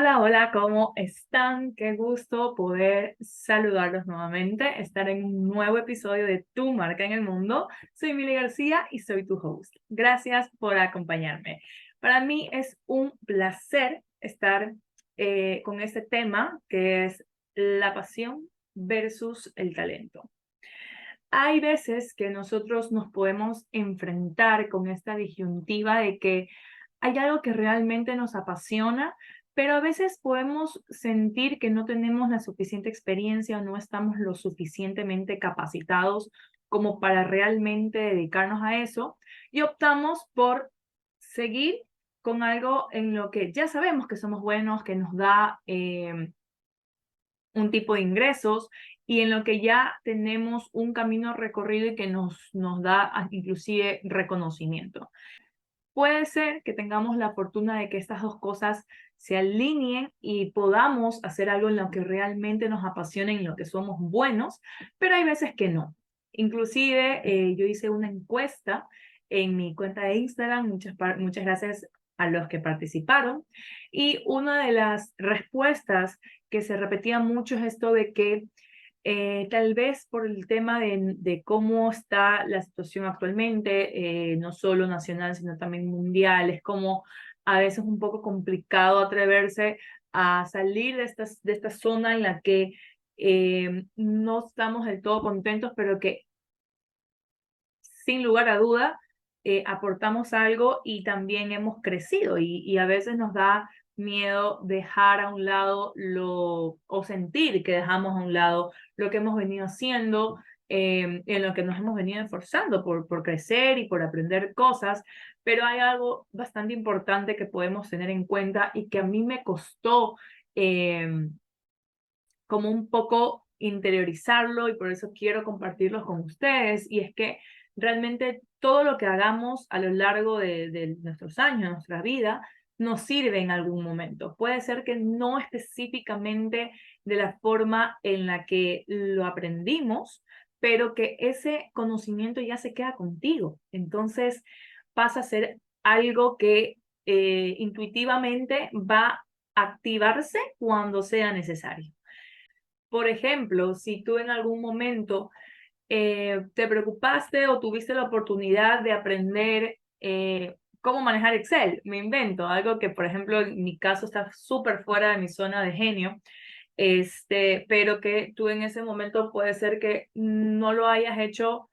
Hola, hola, ¿cómo están? Qué gusto poder saludarlos nuevamente, estar en un nuevo episodio de Tu Marca en el Mundo. Soy Mili García y soy tu host. Gracias por acompañarme. Para mí es un placer estar con este tema que es la pasión versus el talento. Hay veces que nosotros nos podemos enfrentar con esta disyuntiva de que hay algo que realmente nos apasiona, pero a veces podemos sentir que no tenemos la suficiente experiencia o no estamos lo suficientemente capacitados como para realmente dedicarnos a eso y optamos por seguir con algo en lo que ya sabemos que somos buenos, que nos da un tipo de ingresos y en lo que ya tenemos un camino recorrido y que nos da inclusive reconocimiento. Puede ser que tengamos la fortuna de que estas dos cosas se alineen y podamos hacer algo en lo que realmente nos apasione, en lo que somos buenos, pero hay veces que no. Inclusive yo hice una encuesta en mi cuenta de Instagram, muchas gracias a los que participaron, y una de las respuestas que se repetía mucho es esto de que tal vez por el tema de cómo está la situación actualmente, no solo nacional, sino también mundial, es como a veces un poco complicado atreverse a salir de esta zona en la que no estamos del todo contentos, pero que sin lugar a duda aportamos algo y también hemos crecido y a veces nos da miedo dejar a un lado o sentir que dejamos a un lado lo que hemos venido haciendo, en lo que nos hemos venido esforzando por crecer y por aprender cosas, pero hay algo bastante importante que podemos tener en cuenta y que a mí me costó eh, como un poco interiorizarlo y por eso quiero compartirlo con ustedes. Y es que realmente todo lo que hagamos a lo largo de nuestros años, de nuestra vida, nos sirve en algún momento. Puede ser que no específicamente de la forma en la que lo aprendimos, pero que ese conocimiento ya se queda contigo. Entonces pasa a ser algo que intuitivamente va a activarse cuando sea necesario. Por ejemplo, si tú en algún momento te preocupaste o tuviste la oportunidad de aprender cómo manejar Excel, me invento, algo que por ejemplo en mi caso está súper fuera de mi zona de genio, pero que tú en ese momento puede ser que no lo hayas hecho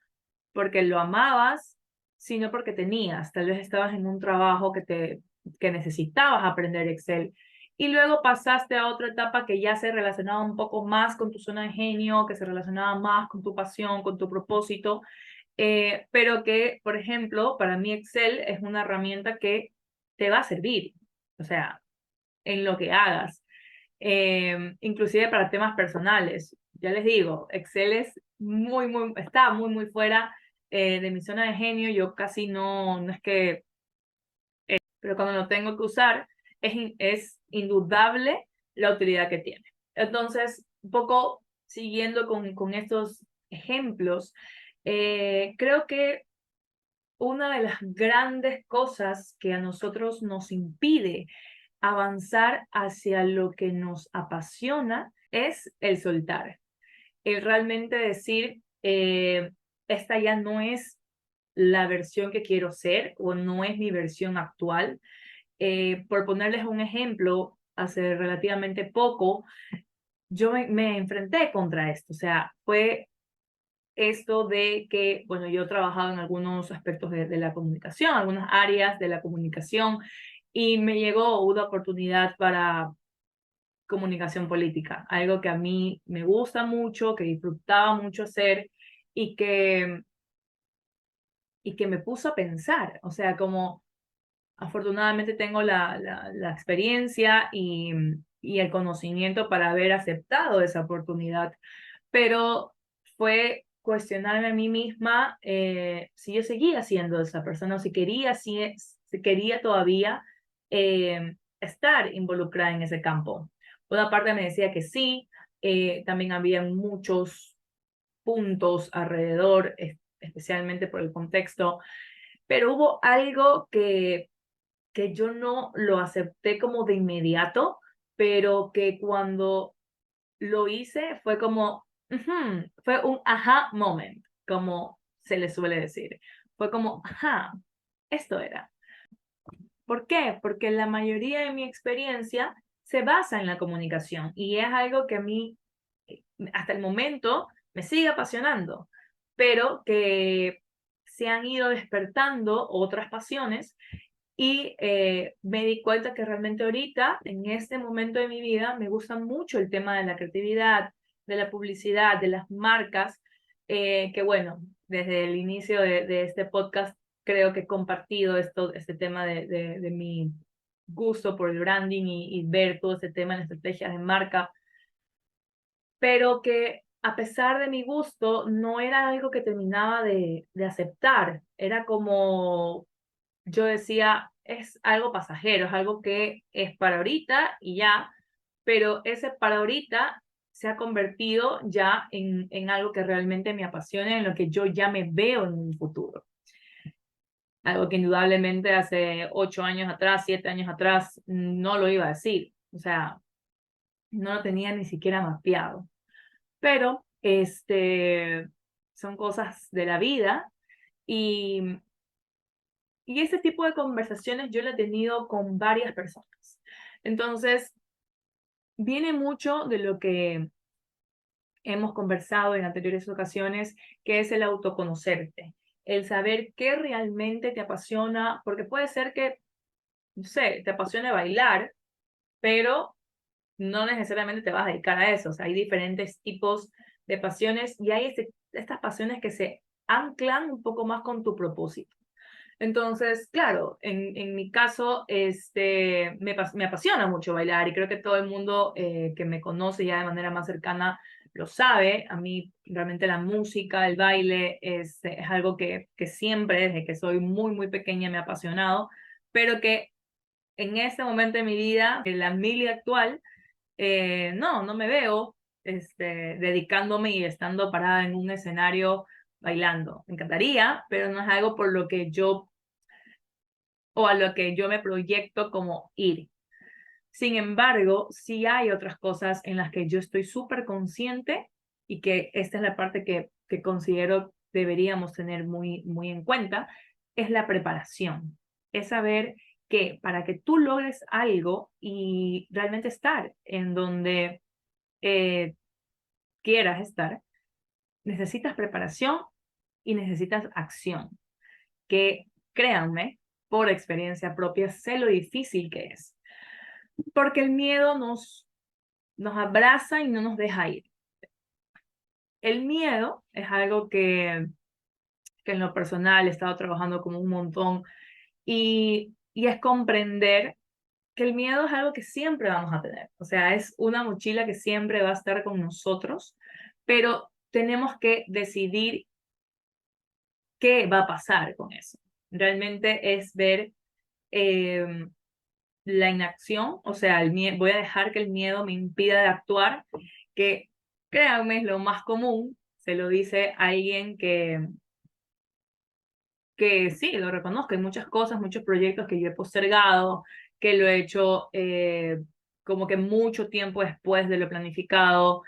porque lo amabas, sino porque tenías, tal vez estabas en un trabajo que necesitabas aprender Excel. Y luego pasaste a otra etapa que ya se relacionaba un poco más con tu zona de genio, que se relacionaba más con tu pasión, con tu propósito, pero que, por ejemplo, para mí Excel es una herramienta que te va a servir, o sea, en lo que hagas, inclusive para temas personales. Ya les digo, Excel es está muy fuera de mi zona de genio. Yo casi no es que, pero cuando lo tengo que usar, es indudable la utilidad que tiene. Entonces, un poco siguiendo con estos ejemplos, creo que una de las grandes cosas que a nosotros nos impide avanzar hacia lo que nos apasiona es el soltar, el realmente decir, esta ya no es la versión que quiero ser o no es mi versión actual. Por ponerles un ejemplo, hace relativamente poco yo me enfrenté contra esto, o sea, fue esto de que, bueno, yo he trabajado en algunos aspectos de la comunicación, algunas áreas de la comunicación, y me llegó una oportunidad para comunicación política, algo que a mí me gusta mucho, que disfrutaba mucho hacer y que me puso a pensar, o sea, como afortunadamente tengo la experiencia y el conocimiento para haber aceptado esa oportunidad, pero fue cuestionarme a mí misma si yo seguía siendo esa persona o si quería todavía estar involucrada en ese campo. Una parte me decía que sí, también había muchos puntos alrededor, especialmente por el contexto, pero hubo algo que yo no lo acepté como de inmediato, pero que cuando lo hice fue como, fue un aha moment, como se le suele decir. Fue como, ajá, esto era. ¿Por qué? Porque la mayoría de mi experiencia se basa en la comunicación y es algo que a mí hasta el momento me sigue apasionando, pero que se han ido despertando otras pasiones y me di cuenta que realmente ahorita, en este momento de mi vida, me gusta mucho el tema de la creatividad, de la publicidad, de las marcas, que bueno, desde el inicio de este podcast creo que he compartido este tema de mi gusto por el branding y ver todo este tema en estrategias de marca, pero que a pesar de mi gusto no era algo que terminaba de aceptar, era como yo decía, es algo pasajero, es algo que es para ahorita y ya, pero ese para ahorita se ha convertido ya en algo que realmente me apasiona, en lo que yo ya me veo en un futuro. Algo que indudablemente hace 8 años atrás, 7 años atrás, no lo iba a decir. O sea, no lo tenía ni siquiera mapeado. Pero son cosas de la vida y ese tipo de conversaciones yo lo he tenido con varias personas. Entonces, viene mucho de lo que hemos conversado en anteriores ocasiones, que es el autoconocerte, el saber qué realmente te apasiona, porque puede ser que, no sé, te apasione bailar, pero no necesariamente te vas a dedicar a eso. O sea, hay diferentes tipos de pasiones y hay estas pasiones que se anclan un poco más con tu propósito. Entonces, claro, en mi caso, me apasiona mucho bailar y creo que todo el mundo que me conoce ya de manera más cercana lo sabe. A mí realmente la música, el baile es algo que siempre, desde que soy muy, muy pequeña, me ha apasionado, pero que en este momento de mi vida, en la Mili actual, no me veo dedicándome y estando parada en un escenario bailando. Me encantaría, pero no es algo por lo que yo o a lo que yo me proyecto como ir. Sin embargo, sí hay otras cosas en las que yo estoy súper consciente y que esta es la parte que considero deberíamos tener muy, muy en cuenta, es la preparación. Es saber que para que tú logres algo y realmente estar en donde eh, quieras estar, necesitas preparación y necesitas acción. Que créanme, por experiencia propia, sé lo difícil que es. Porque el miedo nos abraza y no nos deja ir. El miedo es algo que en lo personal he estado trabajando como un montón y es comprender que el miedo es algo que siempre vamos a tener. O sea, es una mochila que siempre va a estar con nosotros, pero tenemos que decidir qué va a pasar con eso. Realmente es ver eh, la inacción, o sea, voy a dejar que el miedo me impida de actuar, que créanme es lo más común, se lo dice alguien que sí, lo reconozco, hay muchas cosas, muchos proyectos que yo he postergado, que lo he hecho como que mucho tiempo después de lo planificado,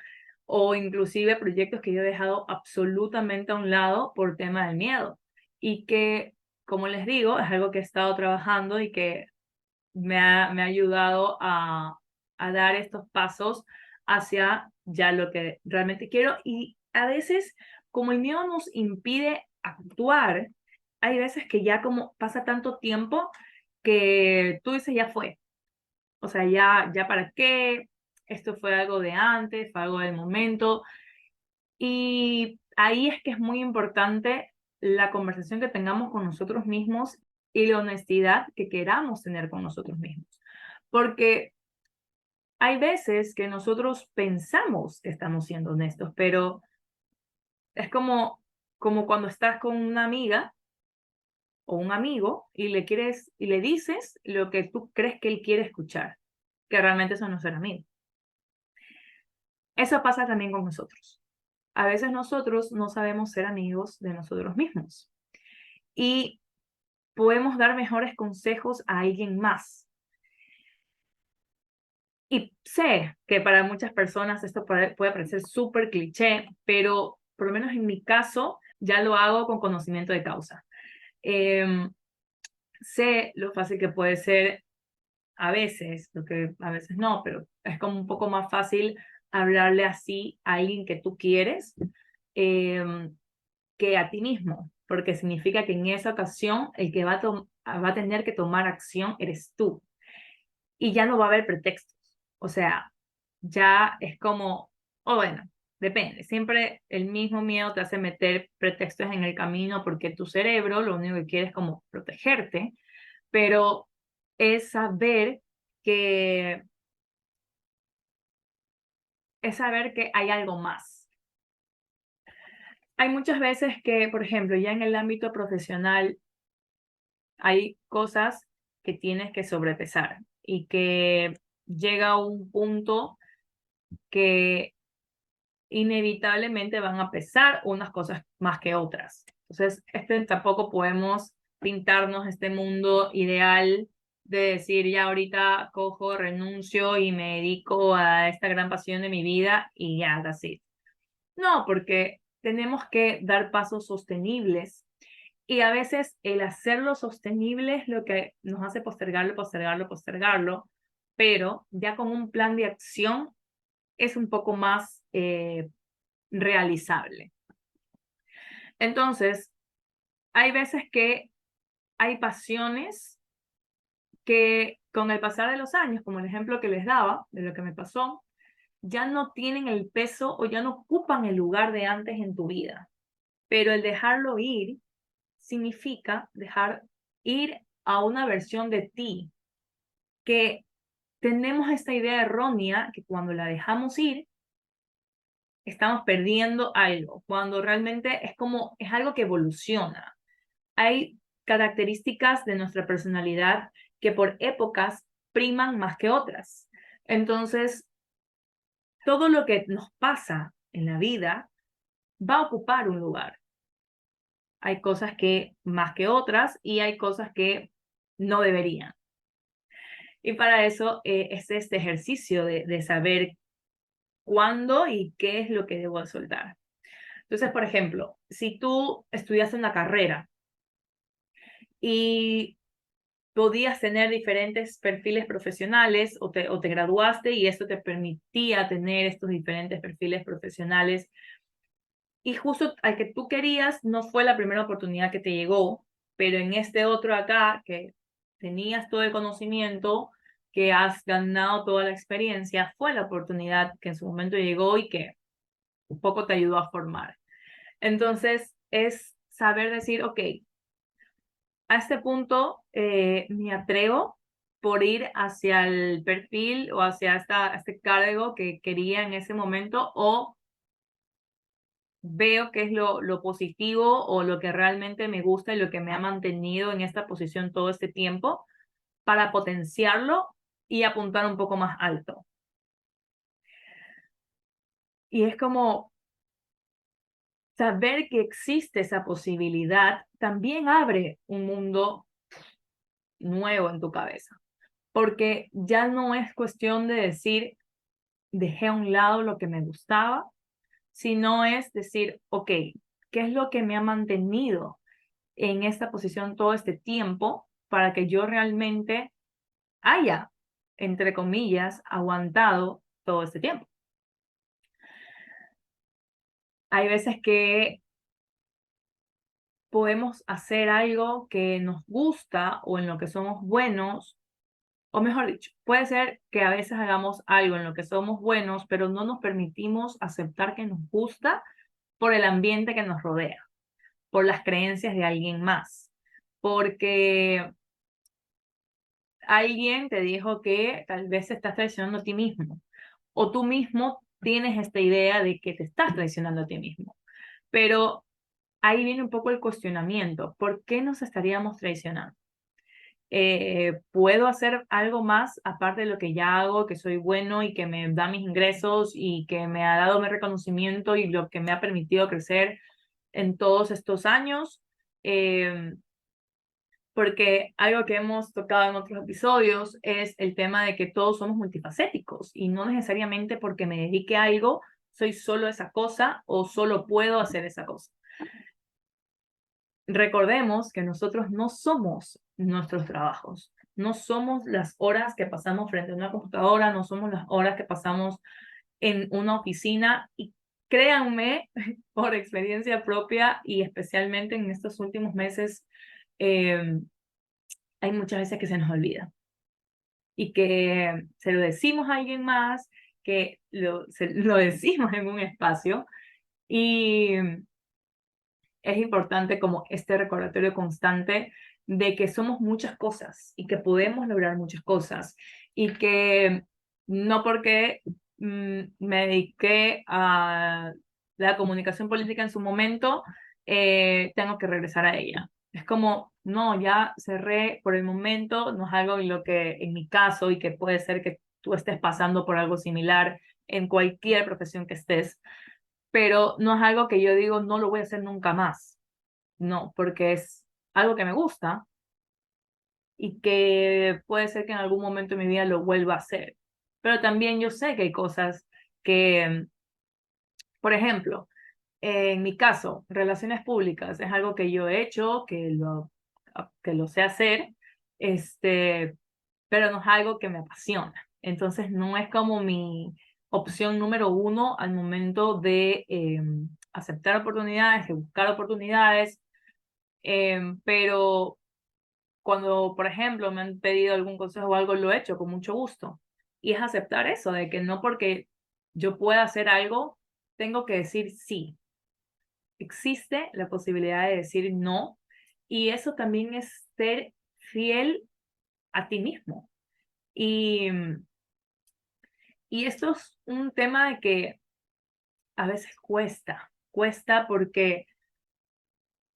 o inclusive proyectos que yo he dejado absolutamente a un lado por tema del miedo, y que, como les digo, es algo que he estado trabajando y que me ha ayudado a dar estos pasos hacia ya lo que realmente quiero. Y a veces, como el miedo nos impide actuar, hay veces que ya como pasa tanto tiempo que tú dices, ya fue. O sea, ya para qué, esto fue algo de antes, fue algo del momento. Y ahí es que es muy importante la conversación que tengamos con nosotros mismos y la honestidad que queramos tener con nosotros mismos. Porque hay veces que nosotros pensamos que estamos siendo honestos, pero es como cuando estás con una amiga o un amigo y le dices lo que tú crees que él quiere escuchar, que realmente eso no es ser amigo. Eso pasa también con nosotros. A veces nosotros no sabemos ser amigos de nosotros mismos y podemos dar mejores consejos a alguien más. Y sé que para muchas personas esto puede parecer súper cliché, pero por lo menos en mi caso ya lo hago con conocimiento de causa. Em, Sé lo fácil que puede ser a veces, lo que a veces no, pero es como un poco más fácil hablarle así a alguien que tú quieres em, que a ti mismo, porque significa que en esa ocasión el que va a tener que tomar acción eres tú y ya no va a haber pretextos. O sea, ya es como, o bueno, depende, siempre el mismo miedo te hace meter pretextos en el camino porque tu cerebro lo único que quiere es como protegerte, pero es saber que es saber que hay algo más. Hay muchas veces que, por ejemplo, ya en el ámbito profesional hay cosas que tienes que sobrepesar y que llega un punto que inevitablemente van a pesar unas cosas más que otras. Entonces, tampoco podemos pintarnos este mundo ideal de decir, ya ahorita cojo, renuncio y me dedico a esta gran pasión de mi vida y ya, así. No, porque tenemos que dar pasos sostenibles y a veces el hacerlo sostenible es lo que nos hace postergarlo, postergarlo, postergarlo, pero ya con un plan de acción es un poco más realizable. Entonces, hay veces que hay pasiones que con el pasar de los años, como el ejemplo que les daba de lo que me pasó, ya no tienen el peso o ya no ocupan el lugar de antes en tu vida. Pero el dejarlo ir significa dejar ir a una versión de ti que tenemos esta idea errónea que cuando la dejamos ir estamos perdiendo algo, cuando realmente es algo que evoluciona. Hay características de nuestra personalidad que por épocas priman más que otras. Entonces, todo lo que nos pasa en la vida va a ocupar un lugar. Hay cosas que más que otras y hay cosas que no deberían. Y para eso es este ejercicio de saber cuándo y qué es lo que debo soltar. Entonces, por ejemplo, si tú estudias una carrera y podías tener diferentes perfiles profesionales o te graduaste y esto te permitía tener estos diferentes perfiles profesionales y justo al que tú querías no fue la primera oportunidad que te llegó, pero en este otro acá que tenías todo el conocimiento, que has ganado toda la experiencia, fue la oportunidad que en su momento llegó y que un poco te ayudó a formar. Entonces es saber decir, ok, a este punto me atrevo por ir hacia el perfil o hacia este cargo que quería en ese momento o veo qué es lo positivo o lo que realmente me gusta y lo que me ha mantenido en esta posición todo este tiempo para potenciarlo y apuntar un poco más alto. Y es como saber que existe esa posibilidad también abre un mundo nuevo en tu cabeza, porque ya no es cuestión de decir, dejé a un lado lo que me gustaba, sino es decir, ok, ¿qué es lo que me ha mantenido en esta posición todo este tiempo para que yo realmente haya, entre comillas, aguantado todo este tiempo? Hay veces que podemos hacer algo que nos gusta o en lo que somos buenos, o mejor dicho, puede ser que a veces hagamos algo en lo que somos buenos, pero no nos permitimos aceptar que nos gusta por el ambiente que nos rodea, por las creencias de alguien más, porque alguien te dijo que tal vez te estás traicionando a ti mismo, o tú mismo tienes esta idea de que te estás traicionando a ti mismo. Pero ahí viene un poco el cuestionamiento, ¿por qué nos estaríamos traicionando? ¿Puedo hacer algo más aparte de lo que ya hago, que soy bueno y que me da mis ingresos y que me ha dado mi reconocimiento y lo que me ha permitido crecer en todos estos años? porque algo que hemos tocado en otros episodios es el tema de que todos somos multifacéticos y no necesariamente porque me dedique a algo soy solo esa cosa o solo puedo hacer esa cosa. Recordemos que nosotros no somos nuestros trabajos, no somos las horas que pasamos frente a una computadora, no somos las horas que pasamos en una oficina y créanme, por experiencia propia y especialmente en estos últimos meses, hay muchas veces que se nos olvida y que se lo decimos a alguien más, que lo decimos en un espacio y es importante como este recordatorio constante de que somos muchas cosas y que podemos lograr muchas cosas y que no porque me dediqué a la comunicación política en su momento, tengo que regresar a ella. Es como, no, ya cerré por el momento, no es algo en lo que en mi caso y que puede ser que tú estés pasando por algo similar en cualquier profesión que estés, pero no es algo que yo digo, no lo voy a hacer nunca más. No, porque es algo que me gusta y que puede ser que en algún momento de mi vida lo vuelva a hacer. Pero también yo sé que hay cosas que, por ejemplo, en mi caso, relaciones públicas es algo que yo he hecho, que lo sé hacer, este, pero no es algo que me apasiona. Entonces no es como mi opción número uno al momento de aceptar oportunidades, de buscar oportunidades, pero cuando, por ejemplo, me han pedido algún consejo o algo, lo he hecho con mucho gusto. Y es aceptar eso, de que no porque yo pueda hacer algo, tengo que decir sí. Existe la posibilidad de decir no, y eso también es ser fiel a ti mismo. Y, y esto es un tema de que a veces cuesta porque,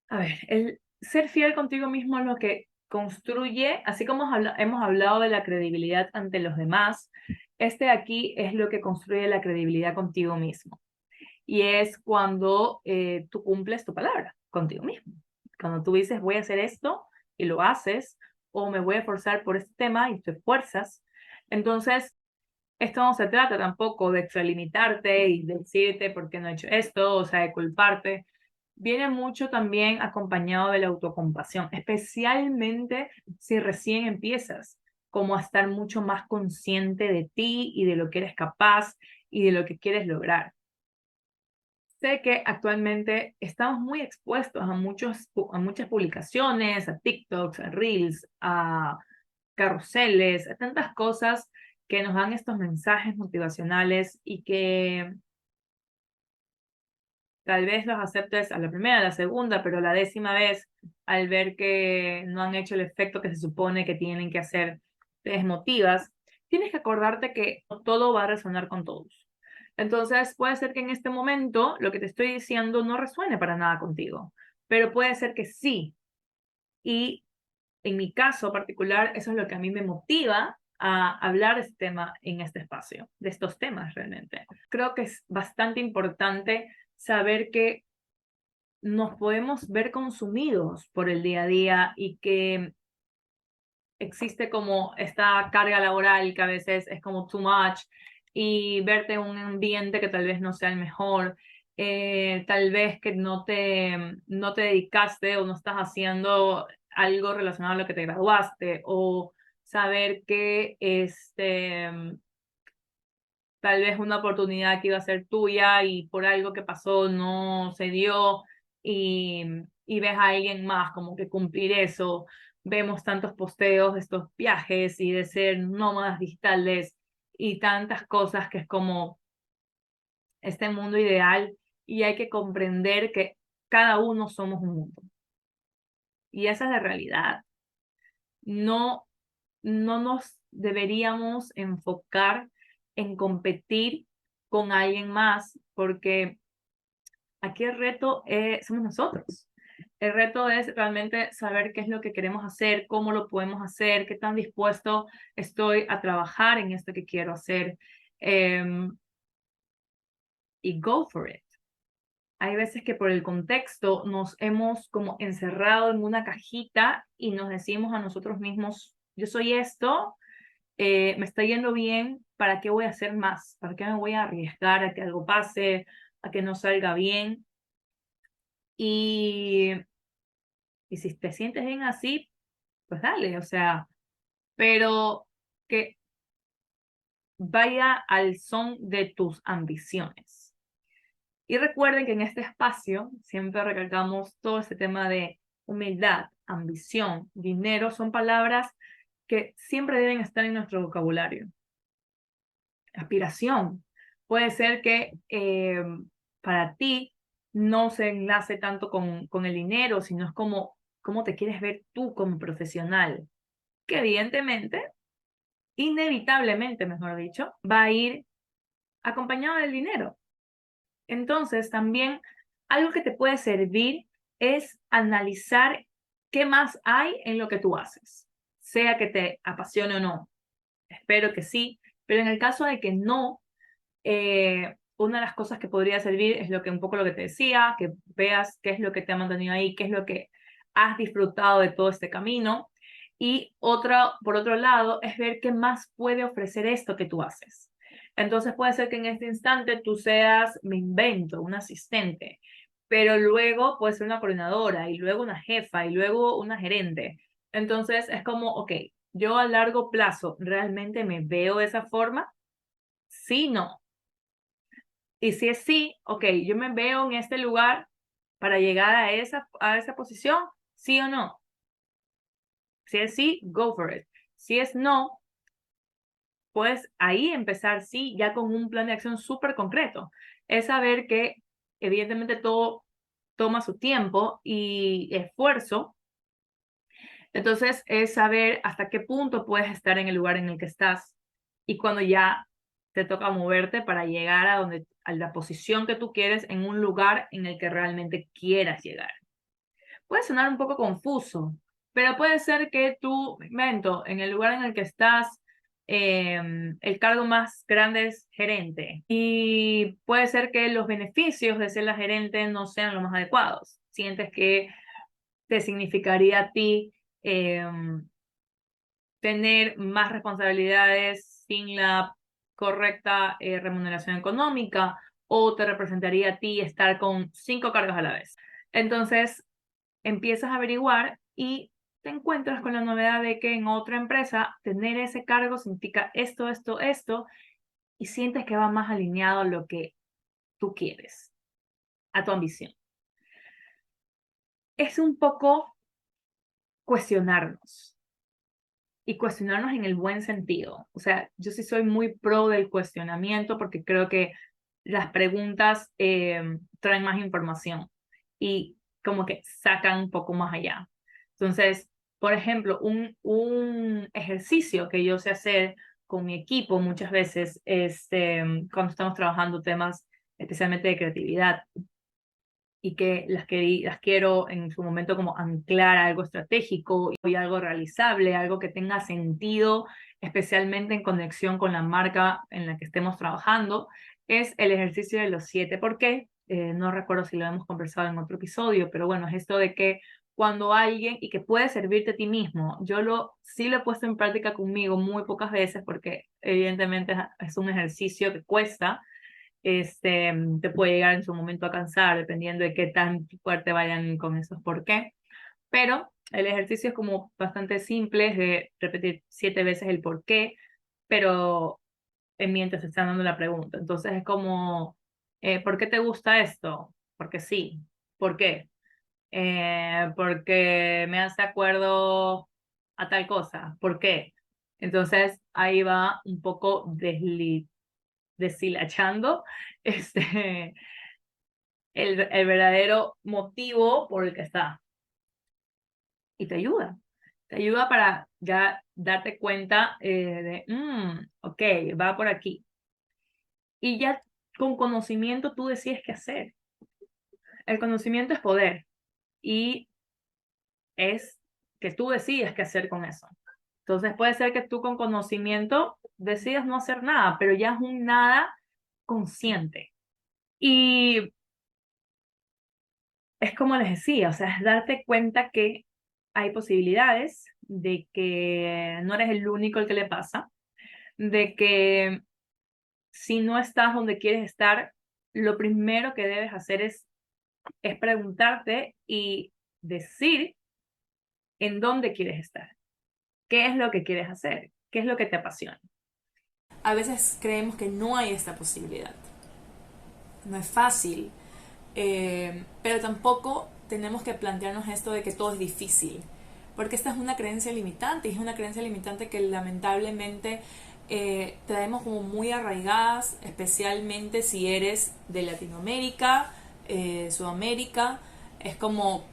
a ver, el ser fiel contigo mismo es lo que construye, así como hemos hablado de la credibilidad ante los demás, este de aquí es lo que construye la credibilidad contigo mismo. Y es cuando tú cumples tu palabra contigo mismo. Cuando tú dices, voy a hacer esto y lo haces, o me voy a esforzar por este tema y te esfuerzas. Entonces, esto no se trata tampoco de extralimitarte y decirte por qué no he hecho esto, o sea, de culparte. Viene mucho también acompañado de la autocompasión, especialmente si recién empiezas, como a estar mucho más consciente de ti y de lo que eres capaz y de lo que quieres lograr. Sé que actualmente estamos muy expuestos a muchas publicaciones, a TikToks, a Reels, a carruseles, a tantas cosas que nos dan estos mensajes motivacionales y que tal vez los aceptes a la primera, a la segunda, pero la décima vez, al ver que no han hecho el efecto que se supone que tienen que hacer, te desmotivas. Tienes que acordarte que no todo va a resonar con todos. Entonces, puede ser que en este momento lo que te estoy diciendo no resuene para nada contigo, pero puede ser que sí. Y en mi caso particular, eso es lo que a mí me motiva a hablar de este tema en este espacio, de estos temas realmente. Creo que es bastante importante saber que nos podemos ver consumidos por el día a día y que existe como esta carga laboral que a veces es como too much y verte en un ambiente que tal vez no sea el mejor, tal vez que no te dedicaste o no estás haciendo algo relacionado a lo que te graduaste o saber que tal vez una oportunidad que iba a ser tuya y por algo que pasó no se dio y, y ves a alguien más como que cumplir eso. Vemos tantos posteos de estos viajes y de ser nómadas digitales y tantas cosas que es como este mundo ideal y hay que comprender que cada uno somos un mundo. Y esa es la realidad. No, no nos deberíamos enfocar en competir con alguien más, porque aquí el reto somos nosotros. El reto es realmente saber qué es lo que queremos hacer, cómo lo podemos hacer, qué tan dispuesto estoy a trabajar en esto que quiero hacer, y go for it. hay veces que por el contexto nos hemos como encerrado en una cajita y nos decimos a nosotros mismos, yo soy esto, me está yendo bien, ¿para qué voy a hacer más? ¿Para qué me voy a arriesgar a que algo pase, a que no salga bien? Y, y si te sientes bien así, pues dale, o sea, pero que vaya al son de tus ambiciones. Y recuerden que en este espacio siempre recalcamos todo este tema de humildad, ambición, dinero, son palabras que siempre deben estar en nuestro vocabulario. Aspiración. Puede ser que para ti no se enlace tanto con el dinero, sino es como cómo te quieres ver tú como profesional, que evidentemente, inevitablemente, mejor dicho, va a ir acompañado del dinero. Entonces, también algo que te puede servir es analizar qué más hay en lo que tú haces, sea que te apasione o no. Espero que sí, pero en el caso de que no, una de las cosas que podría servir es lo que un poco lo que te decía, que veas qué es lo que te ha mantenido ahí, qué es lo que has disfrutado de todo este camino. Y otra, por otro lado, es ver qué más puede ofrecer esto que tú haces. Entonces puede ser que en este instante tú seas, me invento, un asistente, pero luego puede ser una coordinadora y luego una jefa y luego una gerente. Entonces es como, ok, yo a largo plazo realmente me veo de esa forma, sí, no. Y si es sí, ok, yo me veo en este lugar para llegar a esa posición, sí o no. Si es sí, go for it. Si es no, pues ahí empezar, sí, ya con un plan de acción súper concreto. Es saber que evidentemente todo toma su tiempo y esfuerzo. Entonces es saber hasta qué punto puedes estar en el lugar en el que estás y cuando ya te toca moverte para llegar a la posición que tú quieres en un lugar en el que realmente quieras llegar. Puede sonar un poco confuso, pero puede ser que tú, invento, en el lugar en el que estás, el cargo más grande es gerente y puede ser que los beneficios de ser la gerente no sean los más adecuados. Sientes que te significaría a ti tener más responsabilidades sin la correcta remuneración económica o te representaría a ti estar con 5 cargos a la vez. Entonces, empiezas a averiguar y te encuentras con la novedad de que en otra empresa tener ese cargo significa esto, esto, esto, y sientes que va más alineado a lo que tú quieres, a tu ambición. Es un poco cuestionarnos y cuestionarnos en el buen sentido. O sea, yo sí soy muy pro del cuestionamiento porque creo que las preguntas traen más información y como que sacan un poco más allá. Entonces, por ejemplo, un ejercicio que yo sé hacer con mi equipo muchas veces, cuando estamos trabajando temas especialmente de creatividad, y que las quiero en su momento como anclar a algo estratégico y algo realizable, algo que tenga sentido, especialmente en conexión con la marca en la que estemos trabajando, es el ejercicio de los 7 por qué. No recuerdo si lo hemos conversado en otro episodio, pero bueno, es esto de que cuando alguien, y que puede servirte a ti mismo, sí lo he puesto en práctica conmigo muy pocas veces porque evidentemente es un ejercicio que cuesta, te puede llegar en su momento a cansar, dependiendo de qué tan fuerte vayan con esos por qué. Pero el ejercicio es como bastante simple, es de repetir 7 veces el por qué, pero mientras se está dando la pregunta. Entonces es como, ¿por qué te gusta esto? Porque sí. ¿Por qué? Porque me hace acuerdo a tal cosa. ¿Por qué? Entonces ahí va un poco deshilachando el verdadero motivo por el que está. Y te ayuda para ya darte cuenta ok, va por aquí. Y ya con conocimiento tú decides qué hacer. El conocimiento es poder y es que tú decides qué hacer con eso. Entonces puede ser que tú con conocimiento decidas no hacer nada, pero ya es un nada consciente. Y es como les decía, o sea, es darte cuenta que hay posibilidades, de que no eres el único al que le pasa, de que si no estás donde quieres estar, lo primero que debes hacer es preguntarte y decir en dónde quieres estar, qué es lo que quieres hacer, qué es lo que te apasiona. A veces creemos que no hay esta posibilidad. No es fácil, pero tampoco tenemos que plantearnos esto de que todo es difícil, porque esta es una creencia limitante y es una creencia limitante que lamentablemente traemos como muy arraigadas, especialmente si eres de Latinoamérica, Sudamérica. Es como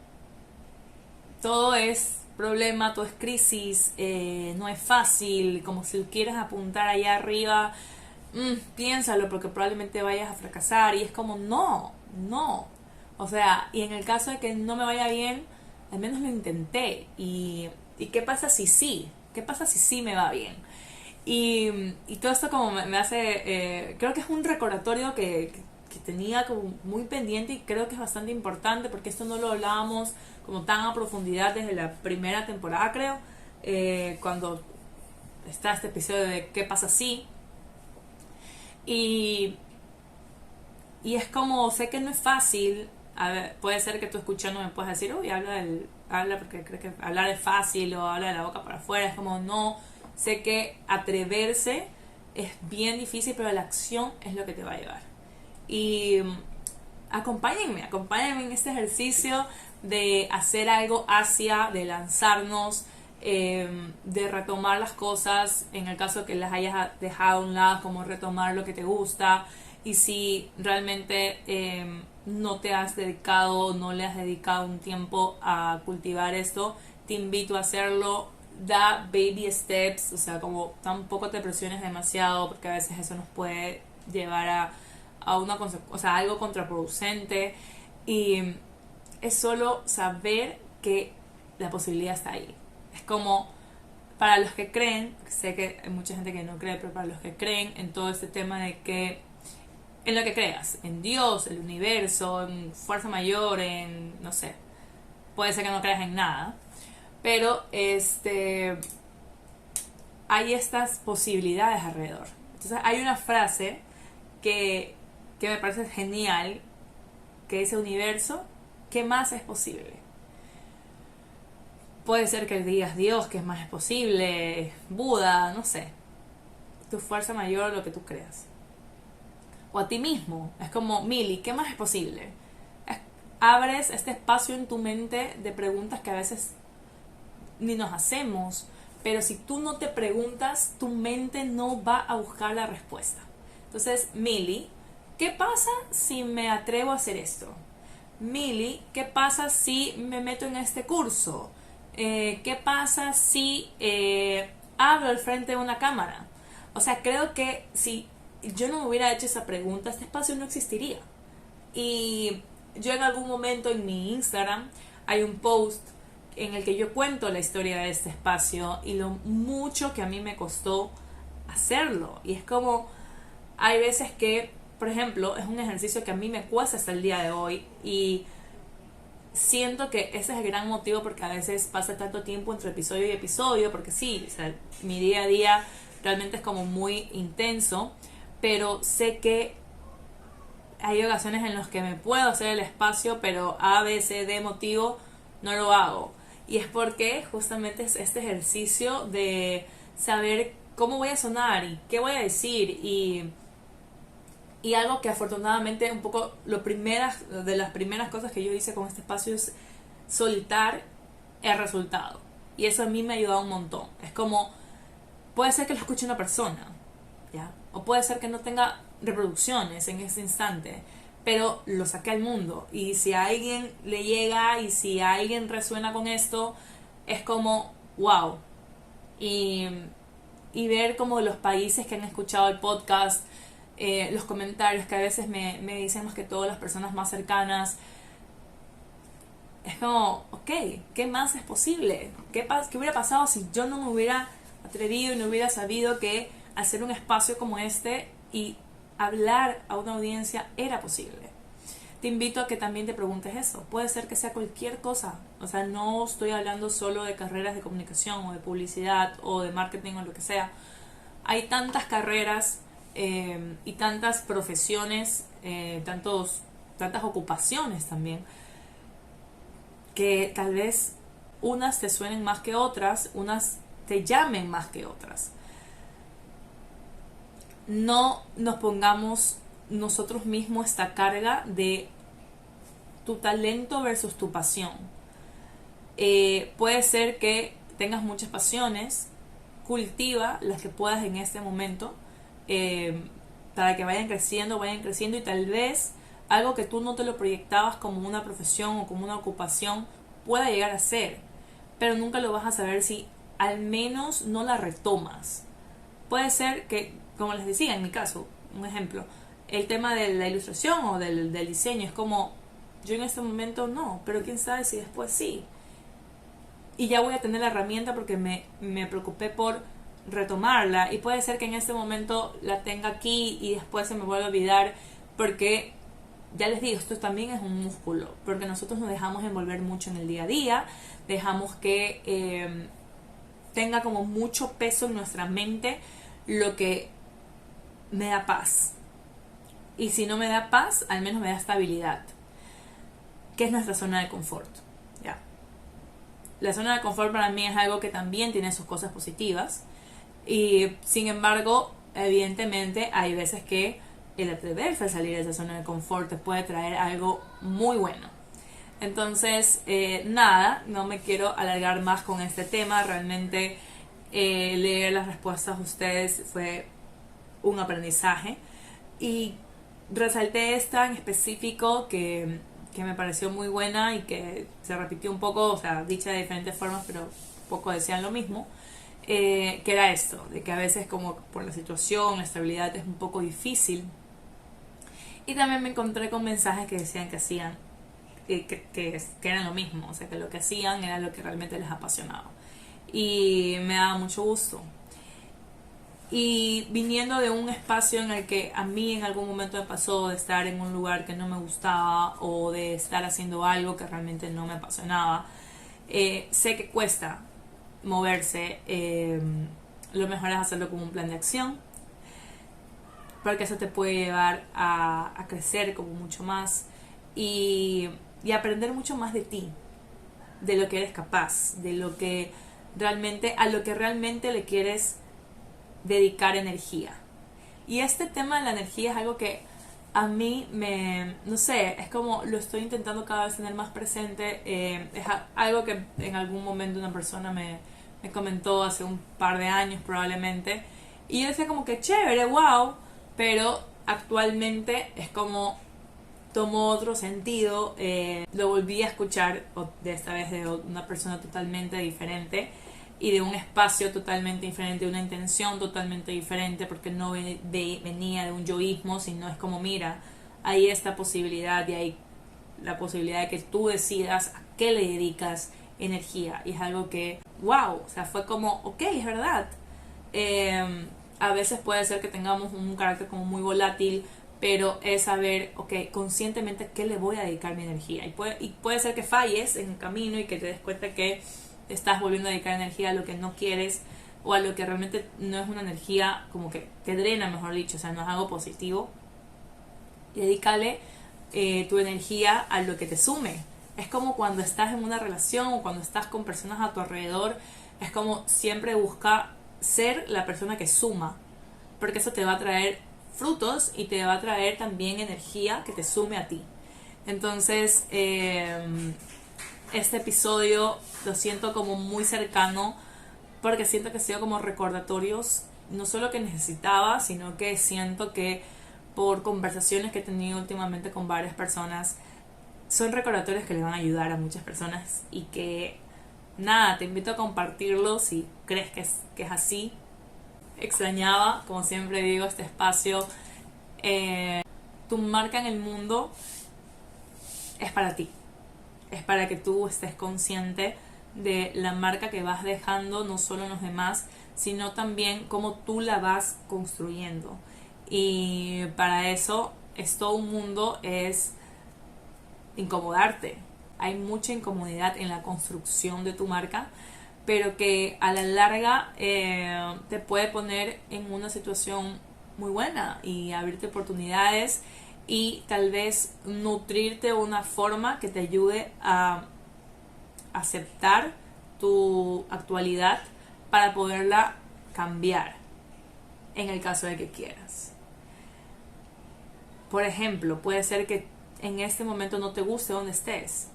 todo es problema, todo es crisis, no es fácil, como si quieres apuntar allá arriba, piénsalo porque probablemente vayas a fracasar. Y es como, no, no. O sea, y en el caso de que no me vaya bien, al menos lo intenté. ¿Y qué pasa si sí? ¿Qué pasa si sí me va bien? Y todo esto como me hace, creo que es un recordatorio que tenía como muy pendiente y creo que es bastante importante porque esto no lo hablábamos como tan a profundidad desde la primera temporada, creo, cuando está este episodio de ¿qué pasa si? Y, y es como, sé que no es fácil, a ver, puede ser que tú escuchando me puedas decir, uy, habla porque crees que hablar es fácil o habla de la boca para afuera, es como, no, sé que atreverse es bien difícil, pero la acción es lo que te va a llevar. Y acompáñenme en este ejercicio de hacer algo hacia, de lanzarnos, de retomar las cosas, en el caso que las hayas dejado a un lado, como retomar lo que te gusta, y si realmente no te has dedicado, no le has dedicado un tiempo a cultivar esto, te invito a hacerlo. Da baby steps, o sea, como tampoco te presiones demasiado, porque a veces eso nos puede llevar a una, o sea, algo contraproducente. Y es solo saber que la posibilidad está ahí. Es como para los que creen, sé que hay mucha gente que no cree, pero para los que creen en todo este tema de que en lo que creas, en Dios, el universo, en fuerza mayor, en no sé, puede ser que no creas en nada, pero hay estas posibilidades alrededor. Entonces hay una frase que, que me parece genial, que dice universo, ¿qué más es posible? Puede ser que digas Dios, ¿qué más es posible? Buda, no sé. Tu fuerza mayor, lo que tú creas. O a ti mismo. Es como, Mili, ¿qué más es posible? Abres este espacio en tu mente de preguntas que a veces ni nos hacemos, pero si tú no te preguntas, tu mente no va a buscar la respuesta. Entonces, Mili, ¿qué pasa si me atrevo a hacer esto? Mili, ¿qué pasa si me meto en este curso? ¿Qué pasa si hablo al frente de una cámara? O sea, creo que si yo no me hubiera hecho esa pregunta, este espacio no existiría. Y yo en algún momento en mi Instagram hay un post en el que yo cuento la historia de este espacio y lo mucho que a mí me costó hacerlo. Y es como, hay veces que, por ejemplo, es un ejercicio que a mí me cuesta hasta el día de hoy y siento que ese es el gran motivo porque a veces pasa tanto tiempo entre episodio y episodio, porque sí, o sea, mi día a día realmente es como muy intenso, pero sé que hay ocasiones en las que me puedo hacer el espacio, pero A, B, C, D motivo no lo hago. Y es porque justamente es este ejercicio de saber cómo voy a sonar y qué voy a decir y algo que afortunadamente un poco de las primeras cosas que yo hice con este espacio es soltar el resultado. Y eso a mí me ha ayudado un montón. Es como, puede ser que lo escuche una persona, ¿ya? O puede ser que no tenga reproducciones en ese instante, pero lo saqué al mundo. Y si a alguien le llega y si a alguien resuena con esto, es como, wow. Y, y ver como los países que han escuchado el podcast, los comentarios que a veces me dicen más que todo las personas más cercanas, es como, ok, ¿qué más es posible? ¿Qué hubiera pasado si yo no me hubiera atrevido y no hubiera sabido que hacer un espacio como este y hablar a una audiencia era posible? te invito a que también te preguntes eso. Puede ser que sea cualquier cosa. O sea, no estoy hablando solo de carreras de comunicación o de publicidad o de marketing o lo que sea. Hay tantas carreras y tantas profesiones, tantas ocupaciones también, que tal vez unas te suenen más que otras, unas te llamen más que otras. No nos pongamos nosotros mismos esta carga de tu talento versus tu pasión. Puede ser que tengas muchas pasiones, cultiva las que puedas en este momento, para que vayan creciendo y tal vez algo que tú no te lo proyectabas como una profesión o como una ocupación pueda llegar a ser, pero nunca lo vas a saber si al menos no la retomas. Puede ser que, como les decía, en mi caso, un ejemplo, el tema de la ilustración o del diseño es como, yo en este momento no, pero quién sabe si después sí. Y ya voy a tener la herramienta porque me preocupé por retomarla, y puede ser que en este momento la tenga aquí y después se me vuelva a olvidar, porque ya les digo, esto también es un músculo, porque nosotros nos dejamos envolver mucho en el día a día, dejamos que tenga como mucho peso en nuestra mente lo que me da paz, y si no me da paz, al menos me da estabilidad, que es nuestra zona de confort. ¿Ya? La zona de confort para mí es algo que también tiene sus cosas positivas, y sin embargo, evidentemente hay veces que el atreverse a salir de esa zona de confort te puede traer algo muy bueno. Entonces, nada, no me quiero alargar más con este tema. Realmente leer las respuestas de ustedes fue un aprendizaje, y resalté esta en específico que me pareció muy buena y que se repitió un poco, o sea, dicha de diferentes formas, pero un poco decían lo mismo, que era esto, de que a veces como por la situación, la estabilidad es un poco difícil. Y también me encontré con mensajes que decían que hacían, que eran lo mismo, o sea, que lo que hacían era lo que realmente les apasionaba. Y me daba mucho gusto. Y viniendo de un espacio en el que a mí en algún momento me pasó de estar en un lugar que no me gustaba o de estar haciendo algo que realmente no me apasionaba, sé que cuesta moverse. Lo mejor es hacerlo como un plan de acción, porque eso te puede llevar a crecer como mucho más, y, y aprender mucho más de ti, de lo que eres capaz, de lo que realmente, a lo que realmente le quieres dedicar energía. Y este tema de la energía es algo que a mí no sé, es como lo estoy intentando cada vez tener más presente. Es algo que en algún momento una persona me comentó hace un par de años probablemente, y yo decía como que chévere, wow, pero actualmente es como tomó otro sentido. Lo volví a escuchar de esta vez de una persona totalmente diferente y de un espacio totalmente diferente, de una intención totalmente diferente, porque no venía de un yoísmo, sino es como, mira, hay esta posibilidad y hay la posibilidad de que tú decidas a qué le dedicas energía, y es algo que, wow, o sea, fue como, ok, es verdad. A veces puede ser que tengamos un carácter como muy volátil, pero es saber, ok, conscientemente qué le voy a dedicar mi energía. Y puede ser que falles en el camino y que te des cuenta que te estás volviendo a dedicar energía a lo que no quieres, o a lo que realmente no es una energía, como que te drena, mejor dicho, o sea, no es algo positivo. Y dedícale tu energía a lo que te sume. Es como cuando estás en una relación o cuando estás con personas a tu alrededor, es como siempre busca ser la persona que suma, porque eso te va a traer frutos y te va a traer también energía que te sume a ti. Entonces, este episodio lo siento como muy cercano, porque siento que ha sido como recordatorios, no solo que necesitaba, sino que siento que por conversaciones que he tenido últimamente con varias personas, son recordatorios que le van a ayudar a muchas personas, y que nada, te invito a compartirlo si crees que es así. Extrañaba, como siempre digo, este espacio. Tu marca en el mundo es para ti, es para que tú estés consciente de la marca que vas dejando, no solo en los demás, sino también cómo tú la vas construyendo. Y para eso es todo un mundo, es incomodarte. Hay mucha incomodidad en la construcción de tu marca, pero que a la larga te puede poner en una situación muy buena y abrirte oportunidades y tal vez nutrirte de una forma que te ayude a aceptar tu actualidad para poderla cambiar en el caso de que quieras. Por ejemplo, puede ser que en este momento no te guste donde estés,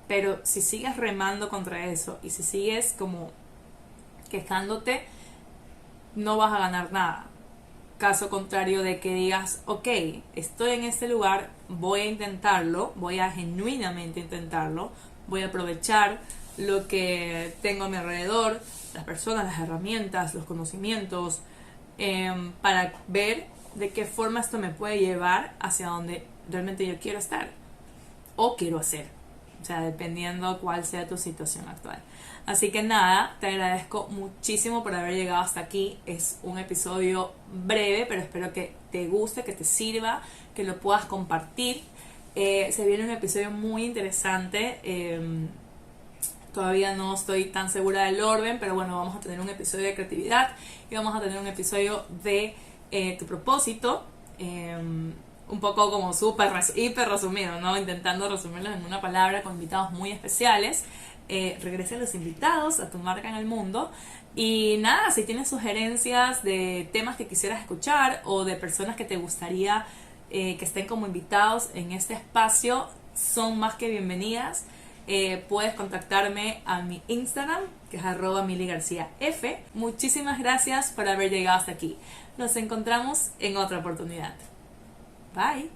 pero si sigues remando contra eso y si sigues como quejándote, no vas a ganar nada. Caso contrario de que digas, ok, estoy en este lugar, voy a intentarlo, voy a genuinamente intentarlo, voy a aprovechar lo que tengo a mi alrededor, las personas, las herramientas, los conocimientos, para ver de qué forma esto me puede llevar hacia donde realmente yo quiero estar o quiero hacer. O sea, dependiendo cuál sea tu situación actual. Así que nada, te agradezco muchísimo por haber llegado hasta aquí. Es un episodio breve, pero espero que te guste, que te sirva, que lo puedas compartir. Se viene un episodio muy interesante. Todavía no estoy tan segura del orden, pero bueno, vamos a tener un episodio de creatividad y vamos a tener un episodio de tu propósito. Un poco como hiper resumido, ¿no? Intentando resumirlo en una palabra con invitados muy especiales. Regresen los invitados a tu marca en el mundo. Y nada, si tienes sugerencias de temas que quisieras escuchar o de personas que te gustaría que estén como invitados en este espacio, son más que bienvenidas. Puedes contactarme a mi Instagram, que es @miligarciaf. Muchísimas gracias por haber llegado hasta aquí. Nos encontramos en otra oportunidad. Bye.